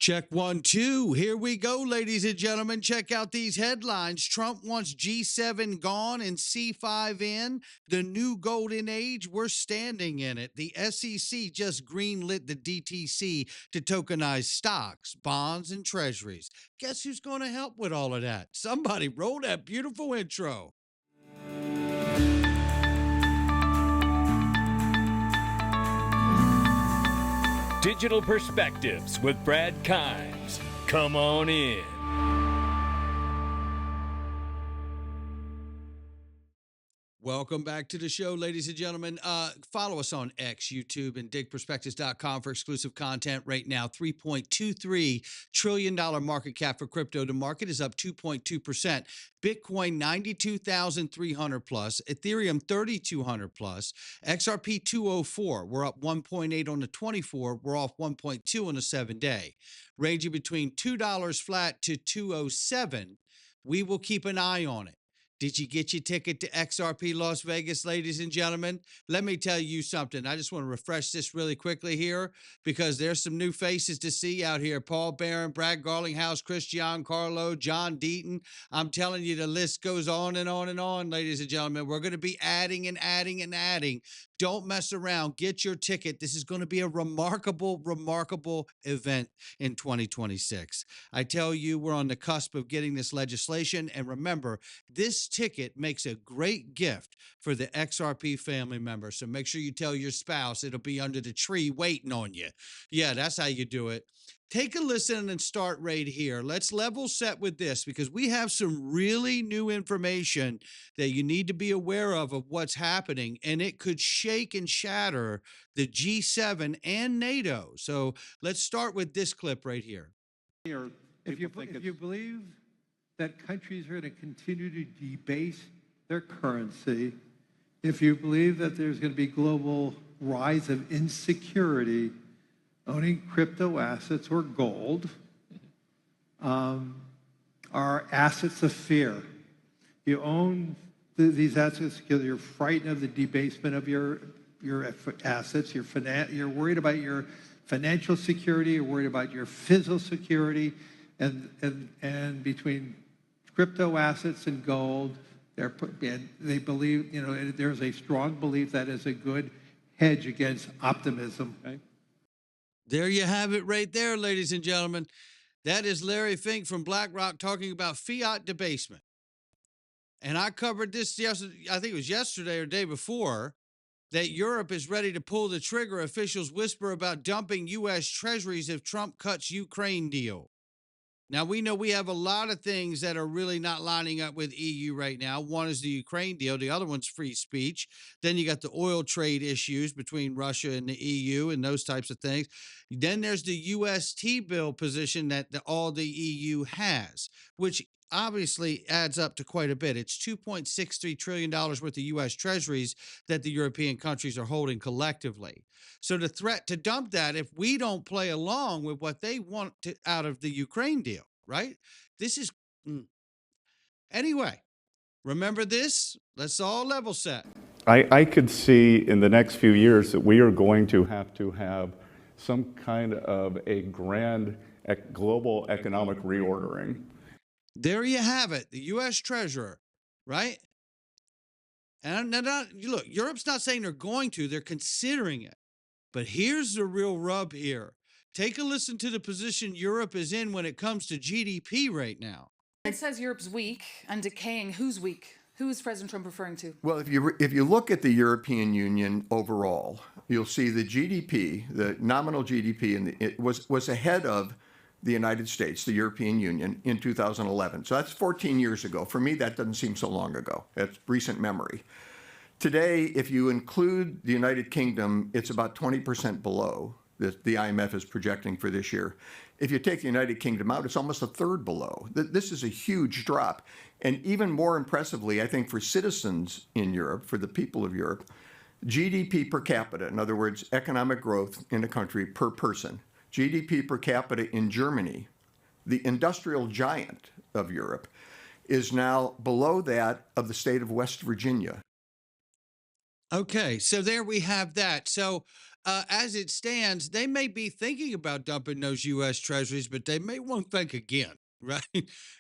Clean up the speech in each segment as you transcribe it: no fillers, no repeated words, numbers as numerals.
Check 1, 2. Here we go, ladies and gentlemen. Check out these headlines. Trump wants G7 gone and C5 in. The new golden age, we're standing in it. The SEC just greenlit the DTCC to tokenize stocks, bonds, and treasuries. Guess who's going to help with all of that? Somebody roll that beautiful intro. Digital Perspectives with Brad Kimes. Come on in. Welcome back to the show, ladies and gentlemen. Follow us on X, YouTube, and DigPerspectives.com for exclusive content right now. $3.23 trillion market cap for crypto. The market is up 2.2%. Bitcoin 92,300 plus. Ethereum 3,200 plus. XRP 204. We're up 1.8 on the 24. We're off 1.2 on the 7-day. Ranging between $2 flat to 207. We will keep an eye on it. Did you get your ticket to XRP Las Vegas, ladies and gentlemen? Let me tell you something. I just want to refresh this really quickly here because there's some new faces to see out here. Paul Barron, Brad Garlinghouse, Chris Giancarlo, John Deaton. I'm telling you, the list goes on and on and on, ladies and gentlemen. We're going to be adding and adding and adding. Don't mess around. Get your ticket. This is going to be a remarkable, remarkable event in 2026. I tell you, we're on the cusp of getting this legislation. And remember, this ticket makes a great gift for the XRP family member. So make sure you tell your spouse it'll be under the tree waiting on you. Yeah, that's how you do it. Take a listen and start right here. Let's level set with this because we have some really new information that you need to be aware of what's happening, and it could shake and shatter the G7 and NATO. So let's start with this clip right here. If you believe that countries are going to continue to debase their currency, if you believe that there's going to be global rise of insecurity, owning crypto assets or gold are assets of fear. You own these assets because you're frightened of the debasement of your assets. You're worried about your financial security. You're worried about your physical security, and between crypto assets and gold, they believe, there's a strong belief that is a good hedge against optimism. Okay? There you have it right there, ladies and gentlemen. That is Larry Fink from BlackRock talking about fiat debasement. And I covered this yesterday, I think it was yesterday or the day before, that Europe is ready to pull the trigger. Officials whisper about dumping U.S. treasuries if Trump cuts Ukraine deal. Now, we know we have a lot of things that are really not lining up with EU right now. One is the Ukraine deal. The other one's free speech. Then you got the oil trade issues between Russia and the EU and those types of things. Then there's the UST bill position that all the EU has, which obviously adds up to quite a bit. It's $2.63 trillion worth of U.S. treasuries that the European countries are holding collectively. So the threat to dump that if we don't play along with what they want out of the Ukraine deal, right? This is... Anyway, remember this? Let's all level set. I could see in the next few years that we are going to have some kind of a grand global economic reordering. There you have it, the U.S. Treasurer, right? And look, Europe's not saying they're going to, they're considering it. But here's the real rub here. Take a listen to the position Europe is in when it comes to GDP right now. It says Europe's weak and decaying. Who's weak? Who is President Trump referring to? Well, if you look at the European Union overall, you'll see the GDP, the nominal GDP, it was ahead of the United States, the European Union, in 2011. So that's 14 years ago. For me, that doesn't seem so long ago. That's recent memory. Today, if you include the United Kingdom, it's about 20% below the IMF is projecting for this year. If you take the United Kingdom out, it's almost a third below. This is a huge drop. And even more impressively, I think for citizens in Europe, for the people of Europe, GDP per capita, in other words, economic growth in a country per person, GDP per capita in Germany, the industrial giant of Europe, is now below that of the state of West Virginia. Okay, so there we have that. So as it stands, they may be thinking about dumping those U.S. Treasuries, but they may want to think again, right?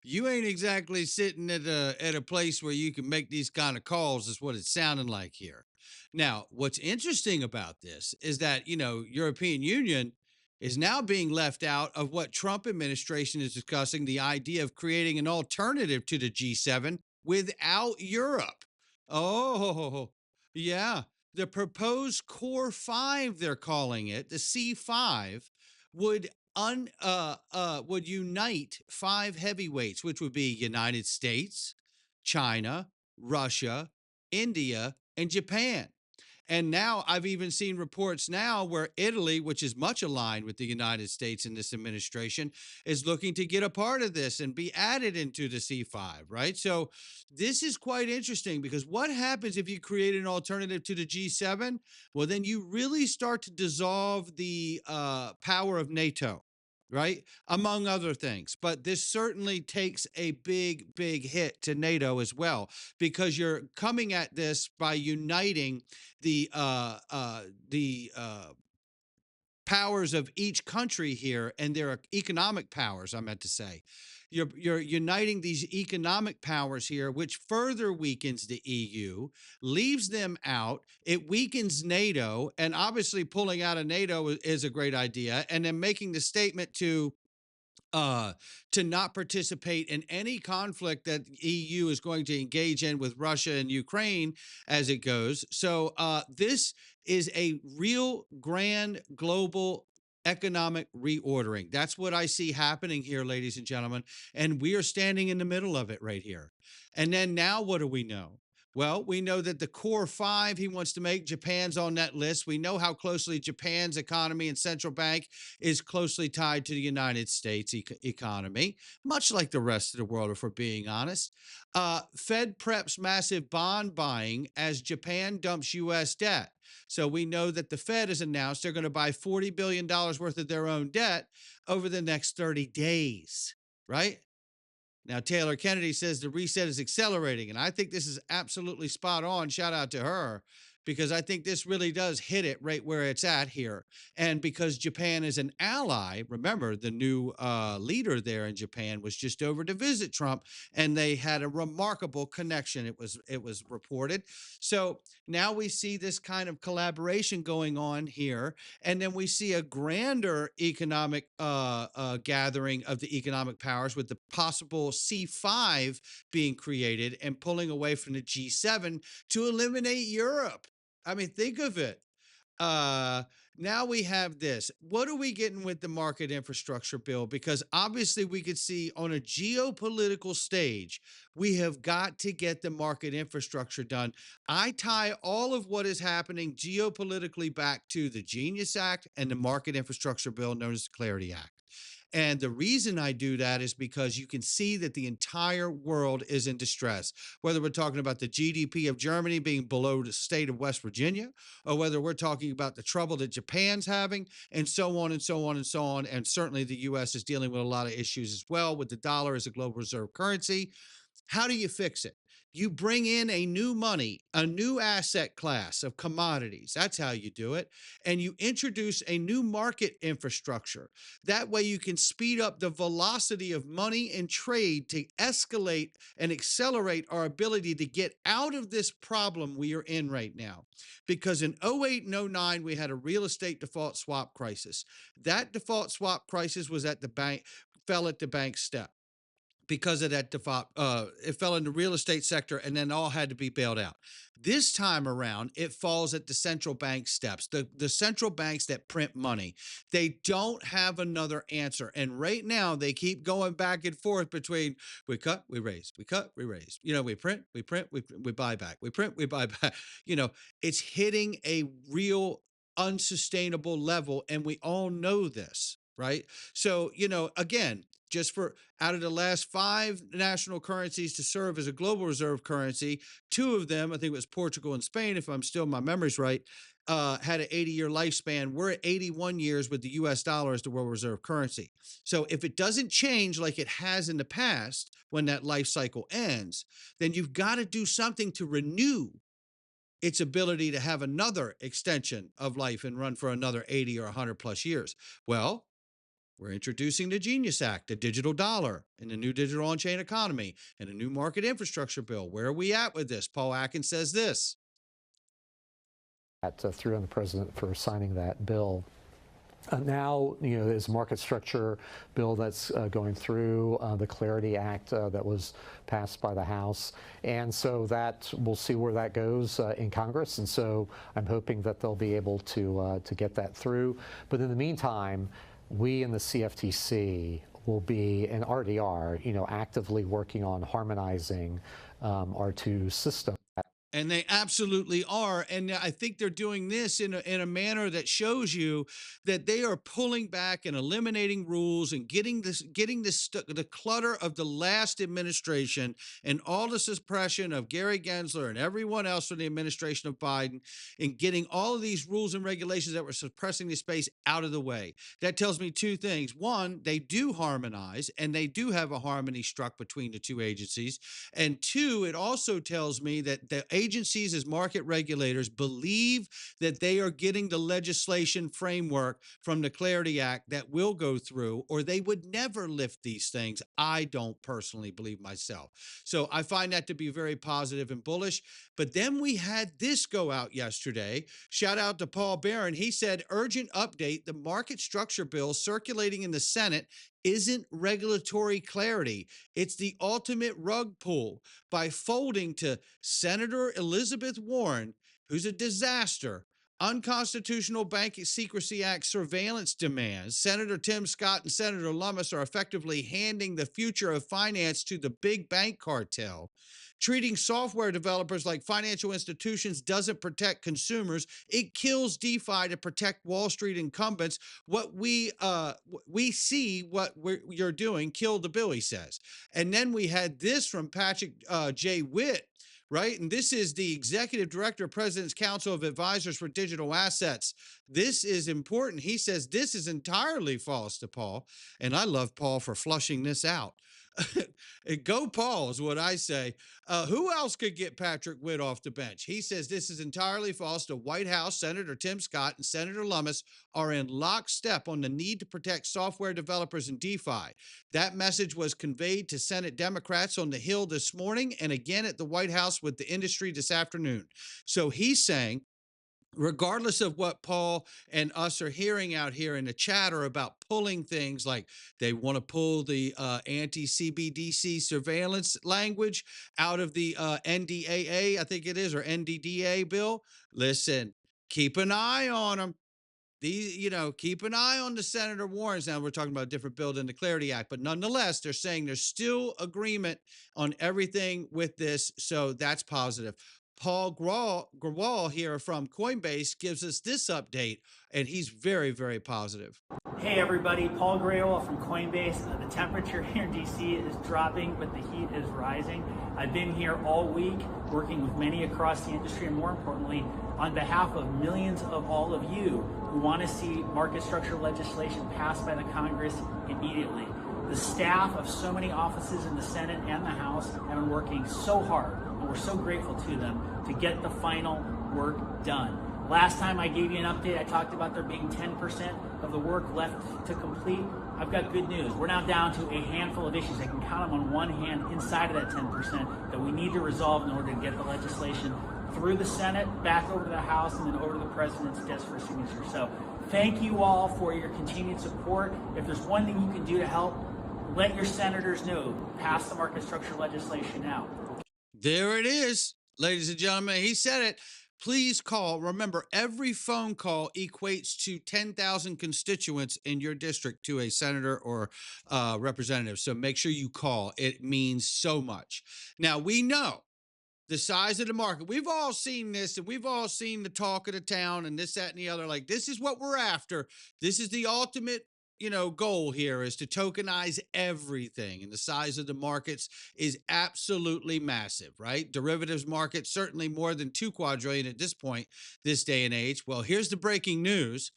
You ain't exactly sitting at a place where you can make these kind of calls, is what it's sounding like here. Now, what's interesting about this is that, European Union is now being left out of what Trump administration is discussing, the idea of creating an alternative to the G7 without Europe. Oh, yeah. The proposed Core 5, they're calling it, the C5, would would unite 5 heavyweights, which would be United States, China, Russia, India, and Japan. And now I've even seen reports now where Italy, which is much aligned with the United States in this administration, is looking to get a part of this and be added into the C5, right? So this is quite interesting, because what happens if you create an alternative to the G7? Well, then you really start to dissolve the power of NATO, right? Among other things. But this certainly takes a big, big hit to NATO as well, because you're coming at this by uniting the powers of each country here, and their economic powers, I meant to say. You're uniting these economic powers here, which further weakens the EU, leaves them out. It weakens NATO, and obviously pulling out of NATO is a great idea. And then making the statement to not participate in any conflict that EU is going to engage in with Russia and Ukraine as it goes. So this is a real grand global economic reordering. That's what I see happening here, ladies and gentlemen. And we are standing in the middle of it right here. And then now what do we know? Well, we know that the Core 5 he wants to make, Japan's on that list. We know how closely Japan's economy and central bank is closely tied to the United States economy, much like the rest of the world, if we're being honest. Fed preps massive bond buying as Japan dumps U.S. debt. So we know that the Fed has announced they're going to buy $40 billion worth of their own debt over the next 30 days, right? Now, Taylor Kennedy says the reset is accelerating, and I think this is absolutely spot on. Shout out to her, because I think this really does hit it right where it's at here. And because Japan is an ally, remember, the new leader there in Japan was just over to visit Trump, and they had a remarkable connection, it was reported. So now we see this kind of collaboration going on here, and then we see a grander economic gathering of the economic powers, with the possible C5 being created and pulling away from the G7 to eliminate Europe. I mean, think of it. Now we have this. What are we getting with the market infrastructure bill? Because obviously we could see on a geopolitical stage, we have got to get the market infrastructure done. I tie all of what is happening geopolitically back to the Genius Act and the market infrastructure bill known as the Clarity Act. And the reason I do that is because you can see that the entire world is in distress, whether we're talking about the GDP of Germany being below the state of West Virginia, or whether we're talking about the trouble that Japan's having, and so on and so on and so on. And certainly the U.S. is dealing with a lot of issues as well, with the dollar as a global reserve currency. How do you fix it? You bring in a new money, a new asset class of commodities. That's how you do it. And you introduce a new market infrastructure. That way you can speed up the velocity of money and trade to escalate and accelerate our ability to get out of this problem we are in right now. Because in 08 and 09, we had a real estate default swap crisis. That default swap crisis was at the bank, fell at the bank step. Because of that default, it fell in the real estate sector, and then all had to be bailed out. This time around, it falls at the central bank steps, the central banks that print money. They don't have another answer. And right now, they keep going back and forth between we cut, we raise, we cut, we raise. We print, we buy back, we print, we buy back. It's hitting a real unsustainable level, and we all know this, right? So, again, just for out of the last 5 national currencies to serve as a global reserve currency, 2 of them, I think it was Portugal and Spain, if my memory's right, had an 80-year lifespan. We're at 81 years with the US dollar as the world reserve currency. So if it doesn't change like it has in the past when that life cycle ends, then you've got to do something to renew its ability to have another extension of life and run for another 80 or 100 plus years. Well, we're introducing the Genius Act, the digital dollar, and the new digital on-chain economy, and a new market infrastructure bill. Where are we at with this? Paul Atkins says this. Through on the president for signing that bill. Now, there's a market structure bill that's going through, the Clarity Act that was passed by the House. And so that we'll see where that goes in Congress. And so I'm hoping that they'll be able to get that through. But in the meantime, we in the CFTC will be, and RDR, actively working on harmonizing our two systems. And they absolutely are. And I think they're doing this in a manner that shows you that they are pulling back and eliminating rules and getting the clutter of the last administration and all the suppression of Gary Gensler and everyone else from the administration of Biden, and getting all of these rules and regulations that were suppressing the space out of the way. That tells me two things. One, they do harmonize, and they do have a harmony struck between the two agencies. And two, it also tells me that the agencies as market regulators believe that they are getting the legislation framework from the Clarity Act that will go through, or they would never lift these things. I don't personally believe myself. So I find that to be very positive and bullish. But then we had this go out yesterday. Shout out to Paul Barron. He said, urgent update, the market structure bill circulating in the Senate isn't regulatory clarity. It's the ultimate rug pull by folding to Senator Elizabeth Warren, who's a disaster, unconstitutional Bank Secrecy Act surveillance demands. Senator Tim Scott and Senator Lummis are effectively handing the future of finance to the big bank cartel. Treating software developers like financial institutions doesn't protect consumers. It kills DeFi to protect Wall Street incumbents. What we see what you're doing, kill the bill, he says. And then we had this from Patrick J. Witt, right? And this is the executive director of President's Council of Advisors for Digital Assets. This is important. He says this is entirely false to Paul. And I love Paul for flushing this out. Go Paul is what I say. Who else could get Patrick Witt off the bench? He says this is entirely false. The White House, Senator Tim Scott and Senator Lummis are in lockstep on the need to protect software developers and DeFi. That message was conveyed to Senate Democrats on the Hill this morning and again at the White House with the industry this afternoon. So he's saying, regardless of what Paul and us are hearing out here in the chatter about pulling things like they want to pull the anti-CBDC surveillance language out of the NDAA, I think it is, or NDDA bill. Listen, keep an eye on them. Keep an eye on the Senator Warrens. Now we're talking about a different bill than the Clarity Act, but nonetheless, they're saying there's still agreement on everything with this. So that's positive. Paul Grewal here from Coinbase gives us this update, and he's very, very positive. Hey everybody, Paul Grewal from Coinbase. The temperature here in DC is dropping, but the heat is rising. I've been here all week working with many across the industry, and more importantly, on behalf of millions of all of you who want to see market structure legislation passed by the Congress immediately. The staff of so many offices in the Senate and the House have been working so hard, and we're so grateful to them to get the final work done. Last time I gave you an update, I talked about there being 10% of the work left to complete. I've got good news. We're now down to a handful of issues. I can count them on one hand inside of that 10% that we need to resolve in order to get the legislation through the Senate, back over to the House, and then over to the President's desk for signature. So thank you all for your continued support. If there's one thing you can do to help, let your senators know. Pass the market structure legislation now. There it is, ladies and gentlemen. He said it. Please call. Remember, every phone call equates to 10,000 constituents in your district to a senator or representative. So make sure you call. It means so much. Now, we know the size of the market. We've all seen this, and we've all seen the talk of the town and this, that, and the other. Like, this is what we're after. This is the ultimate goal here, is to tokenize everything. And the size of the markets is absolutely massive, right? Derivatives market, certainly more than 2 quadrillion at this point, this day and age. Well, here's the breaking news.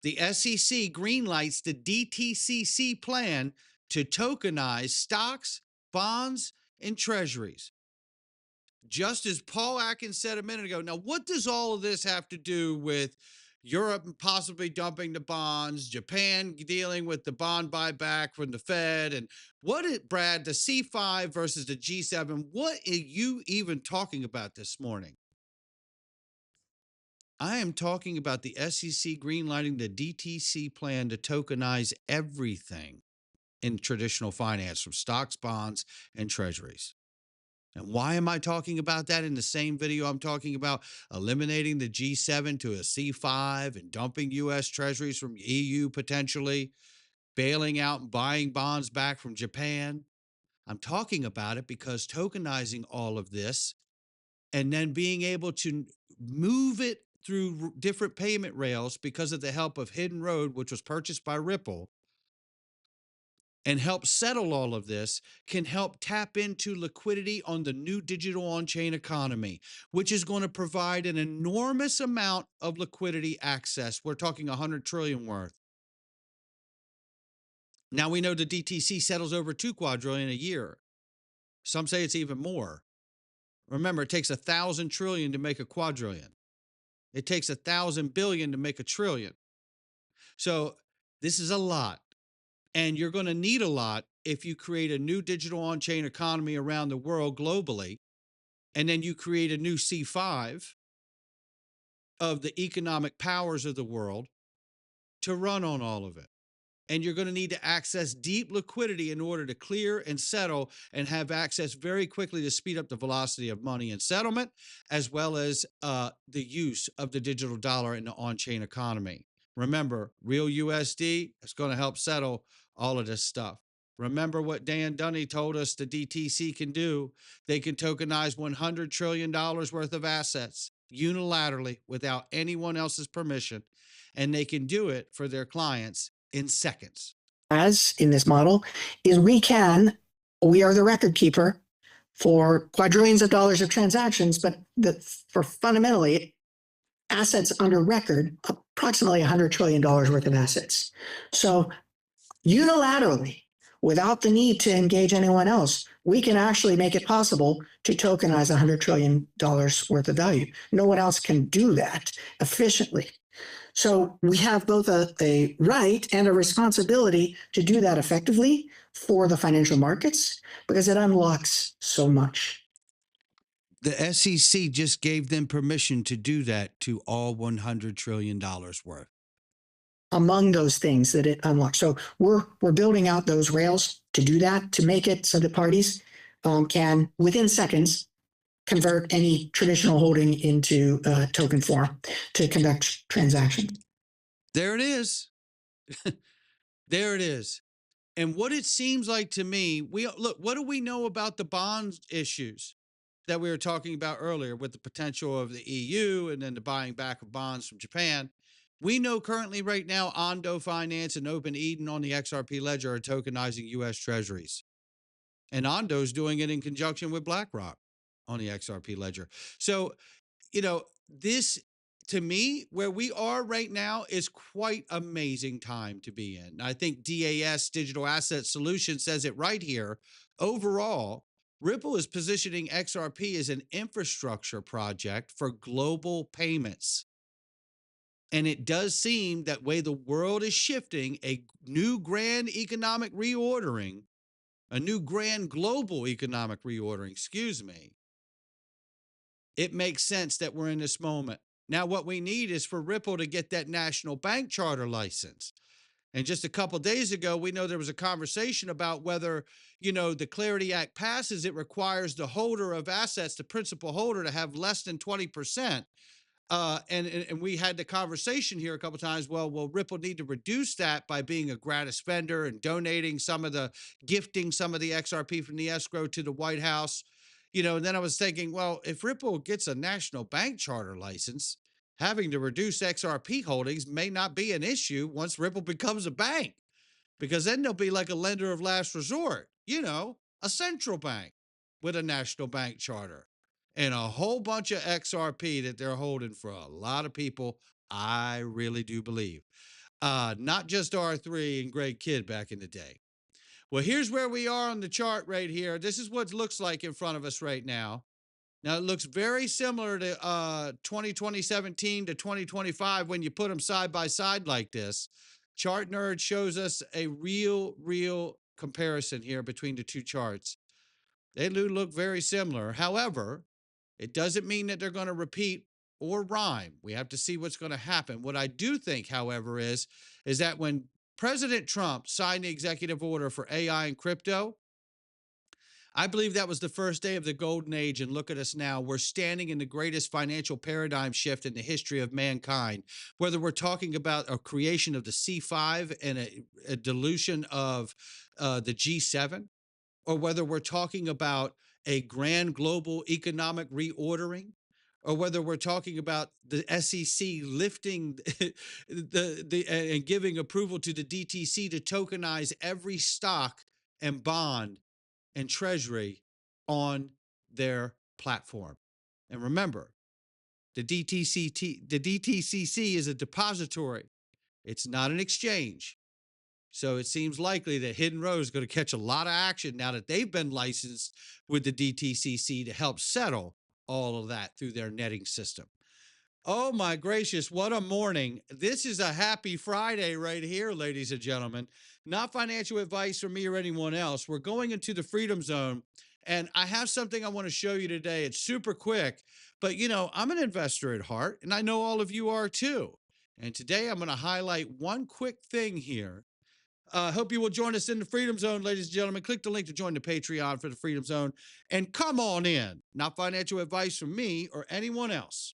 The SEC greenlights the DTCC plan to tokenize stocks, bonds, and treasuries. just as Paul Atkins said a minute ago, now what does all of this have to do with Europe possibly dumping the bonds, Japan dealing with the bond buyback from the Fed, and Brad, the C5 versus the G7, what are you even talking about this morning? I am talking about the SEC greenlighting the DTC plan to tokenize everything in traditional finance, from stocks, bonds, and treasuries. And why am I talking about that in the same video? I'm talking about eliminating the G7 to a C5 and dumping U.S. treasuries from EU potentially, bailing out and buying bonds back from Japan. I'm talking about it because tokenizing all of this and then being able to move it through different payment rails because of the help of Hidden Road, which was purchased by Ripple, and help settle all of this, can help tap into liquidity on the new digital on-chain economy, which is going to provide an enormous amount of liquidity access. We're talking 100 trillion worth. Now we know the DTC settles over 2 quadrillion a year. Some say it's even more. Remember, it takes 1,000 trillion to make a quadrillion. It takes 1,000 billion to make a trillion. So this is a lot. And you're going to need a lot if you create a new digital on-chain economy around the world globally, and then you create a new C5 of the economic powers of the world to run on all of it. And you're going to need to access deep liquidity in order to clear and settle and have access very quickly to speed up the velocity of money and settlement, as well as the use of the digital dollar in the on-chain economy. Remember, real USD is going to help settle all of this stuff. Remember what Dan Dunney told us the DTC can do. They can tokenize $100 trillion worth of assets unilaterally without anyone else's permission, and they can do it for their clients in seconds. As in this model is we are the record keeper for quadrillions of dollars of transactions, but for fundamentally assets under record, approximately $100 trillion worth of assets. So unilaterally, without the need to engage anyone else, we can actually make it possible to tokenize $100 trillion worth of value. No one else can do that efficiently. So we have both a right and a responsibility to do that effectively for the financial markets because it unlocks so much. The SEC just gave them permission to do that to all $100 trillion worth. Among those things that it unlocks. So we're building out those rails to do that, to make it so that parties can, within seconds, convert any traditional holding into token form to conduct transactions. There it is. There it is. And what it seems like to me, what do we know about the bonds issues that we were talking about earlier with the potential of the EU and then the buying back of bonds from Japan? We know currently right now, Ondo Finance and Open Eden on the XRP ledger are tokenizing U.S. treasuries. And Ondo's doing it in conjunction with BlackRock on the XRP ledger. So, this, to me, where we are right now is quite amazing time to be in. I think DAS, Digital Asset Solutions, says it right here. Overall, Ripple is positioning XRP as an infrastructure project for global payments. And it does seem that way the world is shifting, a new grand economic reordering, a new grand global economic reordering, it makes sense that we're in this moment. Now, what we need is for Ripple to get that national bank charter license. And just a couple of days ago, we know there was a conversation about whether, the Clarity Act passes, it requires the holder of assets, the principal holder, to have less than 20%. And we had the conversation here a couple of times. Well, will Ripple need to reduce that by being a gratis vendor and gifting some of the XRP from the escrow to the White House? And then I was thinking, well, if Ripple gets a national bank charter license, having to reduce XRP holdings may not be an issue once Ripple becomes a bank, because then they'll be like a lender of last resort, a central bank with a national bank charter. And a whole bunch of XRP that they're holding for a lot of people, I really do believe. Not just R3 and Greg Kidd back in the day. Well, here's where we are on the chart right here. This is what it looks like in front of us right now. Now, it looks very similar to 2017 to 2025 when you put them side by side like this. Chart Nerd shows us a real comparison here between the two charts. They do look very similar. However, it doesn't mean that they're going to repeat or rhyme. We have to see what's going to happen. What I do think, however, is that when President Trump signed the executive order for AI and crypto, I believe that was the first day of the golden age, and look at us now. We're standing in the greatest financial paradigm shift in the history of mankind. Whether we're talking about a creation of the C5 and a dilution of the G7, or whether we're talking about a grand global economic reordering, or whether we're talking about the SEC lifting and giving approval to the DTC to tokenize every stock and bond and treasury on their platform. And remember, the DTCC is a depository. It's not an exchange. So it seems likely that Hidden Row is going to catch a lot of action now that they've been licensed with the DTCC to help settle all of that through their netting system. Oh my gracious, what a morning. This is a happy Friday right here, ladies and gentlemen. Not financial advice from me or anyone else. We're going into the Freedom Zone, and I have something I want to show you today. It's super quick, but you know, I'm an investor at heart, and I know all of you are too. And today I'm going to highlight one quick thing here. Hope you will join us in the Freedom Zone, ladies and gentlemen. Click the link to join the Patreon for the Freedom Zone, and come on in. Not financial advice from me or anyone else.